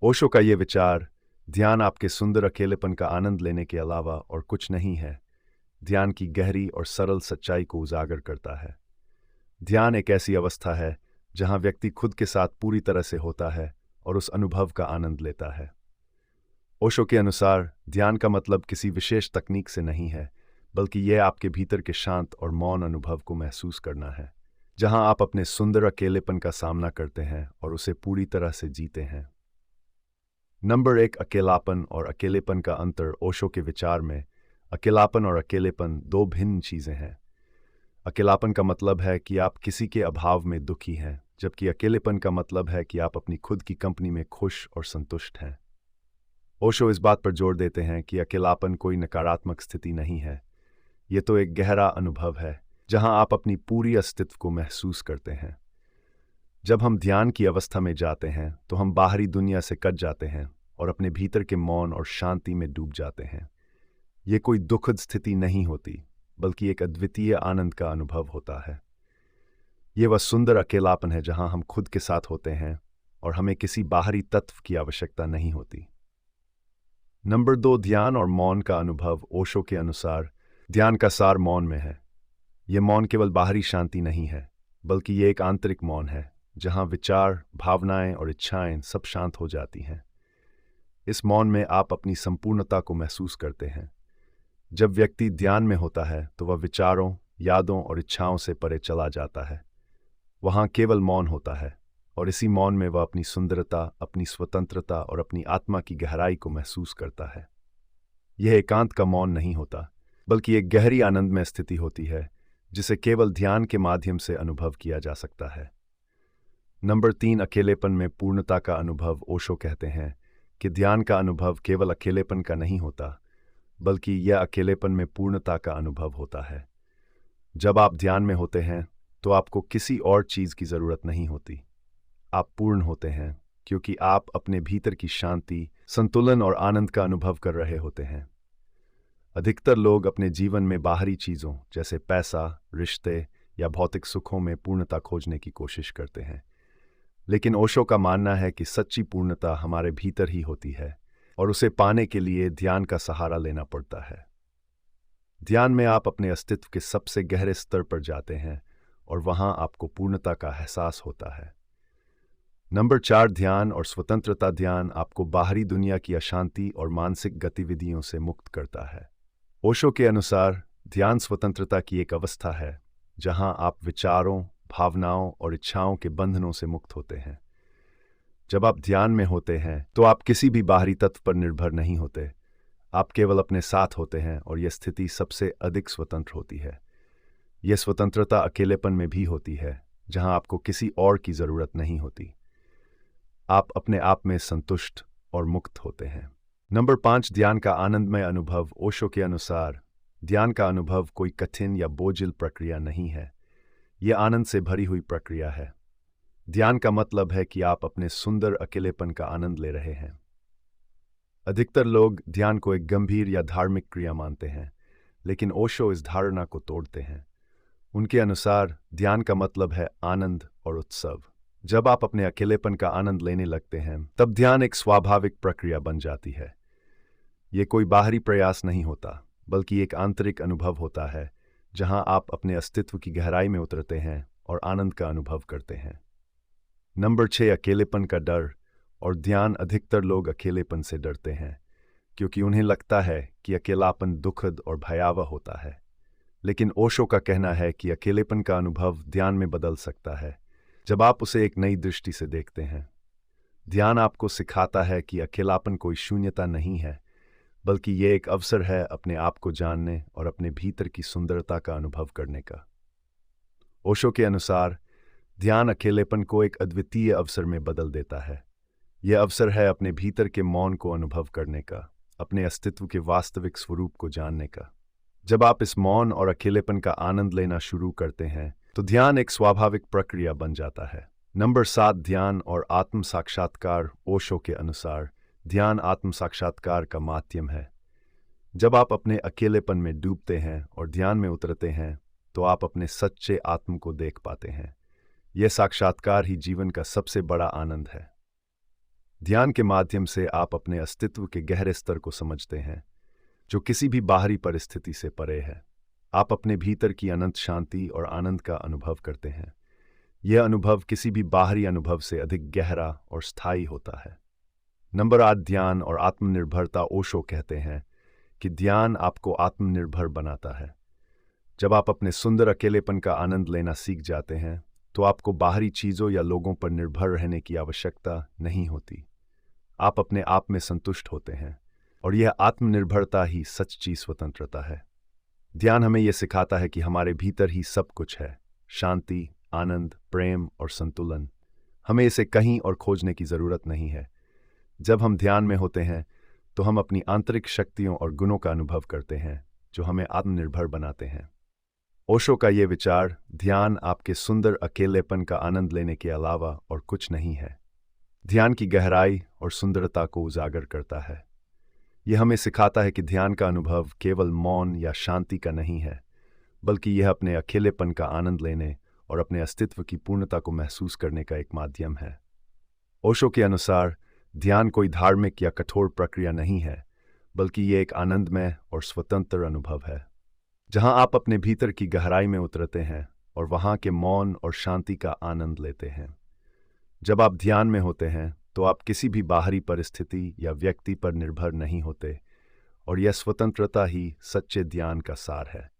ओशो का ये विचार, ध्यान आपके सुंदर अकेलेपन का आनंद लेने के अलावा और कुछ नहीं है, ध्यान की गहरी और सरल सच्चाई को उजागर करता है। ध्यान एक ऐसी अवस्था है जहां व्यक्ति खुद के साथ पूरी तरह से होता है और उस अनुभव का आनंद लेता है। ओशो के अनुसार ध्यान का मतलब किसी विशेष तकनीक से नहीं है, बल्कि यह आपके भीतर के शांत और मौन अनुभव को महसूस करना है, जहां आप अपने सुंदर अकेलेपन का सामना करते हैं और उसे पूरी तरह से जीते हैं। नंबर 1, अकेलापन और अकेलेपन का अंतर। ओशो के विचार में अकेलापन और अकेलेपन दो भिन्न चीजें हैं। अकेलापन का मतलब है कि आप किसी के अभाव में दुखी हैं, जबकि अकेलेपन का मतलब है कि आप अपनी खुद की कंपनी में खुश और संतुष्ट हैं। ओशो इस बात पर जोर देते हैं कि अकेलापन कोई नकारात्मक स्थिति नहीं है, ये तो एक गहरा अनुभव है जहां आप अपनी पूरी अस्तित्व को महसूस करते हैं। जब हम ध्यान की अवस्था में जाते हैं तो हम बाहरी दुनिया से कट जाते हैं और अपने भीतर के मौन और शांति में डूब जाते हैं। ये कोई दुखद स्थिति नहीं होती, बल्कि एक अद्वितीय आनंद का अनुभव होता है। ये वह सुंदर अकेलापन है जहां हम खुद के साथ होते हैं और हमें किसी बाहरी तत्व की आवश्यकता नहीं होती। नंबर 2, ध्यान और मौन का अनुभव। ओशो के अनुसार ध्यान का सार मौन में है। यह मौन केवल बाहरी शांति नहीं है, बल्कि ये एक आंतरिक मौन है जहां विचार, भावनाएं और इच्छाएं सब शांत हो जाती हैं। इस मौन में आप अपनी संपूर्णता को महसूस करते हैं। जब व्यक्ति ध्यान में होता है तो वह विचारों, यादों और इच्छाओं से परे चला जाता है। वहां केवल मौन होता है और इसी मौन में वह अपनी सुंदरता, अपनी स्वतंत्रता और अपनी आत्मा की गहराई को महसूस करता है। यह एकांत का मौन नहीं होता, बल्कि एक गहरी आनंदमय स्थिति होती है जिसे केवल ध्यान के माध्यम से अनुभव किया जा सकता है। नंबर 3, अकेलेपन में पूर्णता का अनुभव। ओशो कहते हैं कि ध्यान का अनुभव केवल अकेलेपन का नहीं होता, बल्कि यह अकेलेपन में पूर्णता का अनुभव होता है। जब आप ध्यान में होते हैं तो आपको किसी और चीज की जरूरत नहीं होती। आप पूर्ण होते हैं क्योंकि आप अपने भीतर की शांति, संतुलन और आनंद का अनुभव कर रहे होते हैं। अधिकतर लोग अपने जीवन में बाहरी चीजों जैसे पैसा, रिश्ते या भौतिक सुखों में पूर्णता खोजने की कोशिश करते हैं, लेकिन ओशो का मानना है कि सच्ची पूर्णता हमारे भीतर ही होती है और उसे पाने के लिए ध्यान का सहारा लेना पड़ता है। ध्यान में आप अपने अस्तित्व के सबसे गहरे स्तर पर जाते हैं और वहां आपको पूर्णता का एहसास होता है। नंबर 4, ध्यान और स्वतंत्रता। ध्यान आपको बाहरी दुनिया की अशांति और मानसिक गतिविधियों से मुक्त करता है। ओशो के अनुसार ध्यान स्वतंत्रता की एक अवस्था है जहां आप विचारों, भावनाओं और इच्छाओं के बंधनों से मुक्त होते हैं। जब आप ध्यान में होते हैं तो आप किसी भी बाहरी तत्व पर निर्भर नहीं होते। आप केवल अपने साथ होते हैं और यह स्थिति सबसे अधिक स्वतंत्र होती है। यह स्वतंत्रता अकेलेपन में भी होती है, जहां आपको किसी और की जरूरत नहीं होती। आप अपने आप में संतुष्ट और मुक्त होते हैं। नंबर 5, ध्यान का आनंदमय अनुभव। ओशो के अनुसार ध्यान का अनुभव कोई कठिन या बोझिल प्रक्रिया नहीं है, यह आनंद से भरी हुई प्रक्रिया है। ध्यान का मतलब है कि आप अपने सुंदर अकेलेपन का आनंद ले रहे हैं। अधिकतर लोग ध्यान को एक गंभीर या धार्मिक क्रिया मानते हैं, लेकिन ओशो इस धारणा को तोड़ते हैं। उनके अनुसार ध्यान का मतलब है आनंद और उत्सव। जब आप अपने अकेलेपन का आनंद लेने लगते हैं, तब ध्यान एक स्वाभाविक प्रक्रिया बन जाती है। ये कोई बाहरी प्रयास नहीं होता, बल्कि एक आंतरिक अनुभव होता है जहां आप अपने अस्तित्व की गहराई में उतरते हैं और आनंद का अनुभव करते हैं। नंबर 6, अकेलेपन का डर और ध्यान। अधिकतर लोग अकेलेपन से डरते हैं क्योंकि उन्हें लगता है कि अकेलापन दुखद और भयावह होता है। लेकिन ओशो का कहना है कि अकेलेपन का अनुभव ध्यान में बदल सकता है जब आप उसे एक नई दृष्टि से देखते हैं। ध्यान आपको सिखाता है कि अकेलापन कोई शून्यता नहीं है, बल्कि ये एक अवसर है अपने आप को जानने और अपने भीतर की सुंदरता का अनुभव करने का। ओशो के अनुसार ध्यान अकेलेपन को एक अद्वितीय अवसर में बदल देता है। यह अवसर है अपने भीतर के मौन को अनुभव करने का, अपने अस्तित्व के वास्तविक स्वरूप को जानने का। जब आप इस मौन और अकेलेपन का आनंद लेना शुरू करते हैं तो ध्यान एक स्वाभाविक प्रक्रिया बन जाता है। नंबर 7, ध्यान और आत्म साक्षात्कार। ओशो के अनुसार ध्यान आत्म साक्षात्कार का माध्यम है। जब आप अपने अकेलेपन में डूबते हैं और ध्यान में उतरते हैं तो आप अपने सच्चे आत्म को देख पाते हैं। यह साक्षात्कार ही जीवन का सबसे बड़ा आनंद है। ध्यान के माध्यम से आप अपने अस्तित्व के गहरे स्तर को समझते हैं, जो किसी भी बाहरी परिस्थिति से परे है। आप अपने भीतर की अनंत शांति और आनंद का अनुभव करते हैं। यह अनुभव किसी भी बाहरी अनुभव से अधिक गहरा और स्थायी होता है। नंबर 8, ध्यान और आत्मनिर्भरता। ओशो कहते हैं कि ध्यान आपको आत्मनिर्भर बनाता है। जब आप अपने सुंदर अकेलेपन का आनंद लेना सीख जाते हैं, तो आपको बाहरी चीज़ों या लोगों पर निर्भर रहने की आवश्यकता नहीं होती। आप अपने आप में संतुष्ट होते हैं, और यह आत्मनिर्भरता ही सच्ची स्वतंत्रता है। ध्यान हमें यह सिखाता है कि हमारे भीतर ही सब कुछ है: शांति, आनंद, प्रेम और संतुलन। हमें इसे कहीं और खोजने की जरूरत नहीं है। जब हम ध्यान में होते हैं, तो हम अपनी आंतरिक शक्तियों और गुणों का अनुभव करते हैं, जो हमें आत्मनिर्भर बनाते हैं। ओशो का ये विचार, ध्यान आपके सुंदर अकेलेपन का आनंद लेने के अलावा और कुछ नहीं है, ध्यान की गहराई और सुंदरता को उजागर करता है। यह हमें सिखाता है कि ध्यान का अनुभव केवल मौन या शांति का नहीं है, बल्कि यह अपने अकेलेपन का आनंद लेने और अपने अस्तित्व की पूर्णता को महसूस करने का एक माध्यम है। ओशो के अनुसार ध्यान कोई धार्मिक या कठोर प्रक्रिया नहीं है, बल्कि ये एक आनंदमय और स्वतंत्र अनुभव है, जहां आप अपने भीतर की गहराई में उतरते हैं और वहां के मौन और शांति का आनंद लेते हैं। जब आप ध्यान में होते हैं, तो आप किसी भी बाहरी परिस्थिति या व्यक्ति पर निर्भर नहीं होते, और यह स्वतंत्रता ही सच्चे ध्यान का सार है।